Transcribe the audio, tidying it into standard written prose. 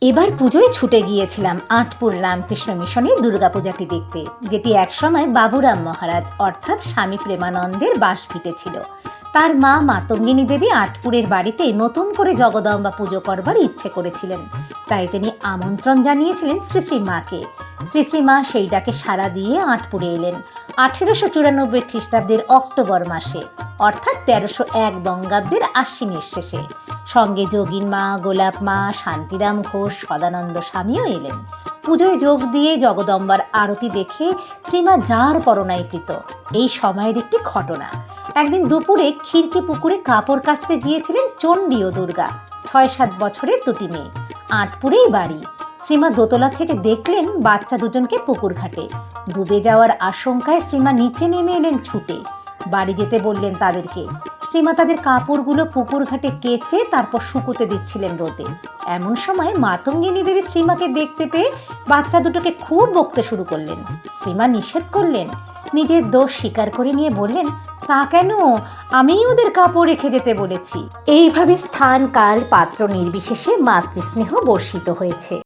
এবার পুজোয় ছুটে গিয়েছিলাম আঁটপুর রামকৃষ্ণ মিশনের দুর্গাপূজাটি দেখতে, যেটি একসময় বাবুরাম মহারাজ অর্থাৎ স্বামী প্রেমানন্দের বাসভিটে ছিল। তার মা মাতঙ্গিনী দেবী আঁটপুরের বাড়িতে নতুন করে জগদম্বা পুজো করবার ইচ্ছে করেছিলেন, তাই তিনি আমন্ত্রণ জানিয়েছিলেন শ্রী শ্রী মাকে। শ্রী শ্রী মা সেই ডাকে সাড়া দিয়ে আঁটপুরে এলেন 1894 খ্রিস্টাব্দের অক্টোবর মাসে, অর্থাৎ 1301 বঙ্গাব্দের আশ্বিনের শেষে। সঙ্গে যোগিন মা, গোলাপ মা, শান্তিরাম ঘোষ, সদানন্দ স্বামীও এলেন। পুজোয় যোগ দিয়ে জগদম্বার আরতি দেখে শ্রীমা যার পরনাইকৃত। এই সময়ের একটি ঘটনা, একদিন দুপুরে খিড়কি পুকুরে কাপড় কাচতে গিয়েছিলেন চণ্ডী ও দুর্গা, 6-7 বছরের দুটি মেয়ে। আঁটপুরেই বাড়ি। শ্রীমা দোতলা থেকে দেখলেন বাচ্চা দুজনকে পুকুর ঘাটে। ডুবে যাওয়ার আশঙ্কায় শ্রীমা নিচে নেমে এলেন ছুটে। বাড়ি যেতে বললেন তাদেরকে। শ্রীমা তাদের কাপড়গুলো পুকুর ঘাটে কেচে তারপর শুকোতে দিচ্ছিলেন রোদে। এমন সময় মাতঙ্গিনী দেবী শ্রীমাকে দেখতে পেয়ে বাচ্চা দুটোকে খুব বকতে শুরু করলেন। শ্রীমা নিষেধ করলেন, নিজের দোষ স্বীকার করে নিয়ে বললেন, তা কেন, আমিই ওদের কাপড় রেখে যেতে বলেছি। এইভাবে স্থান, কাল, পাত্র নির্বিশেষে মাতৃস্নেহ বর্ষিত হয়েছে।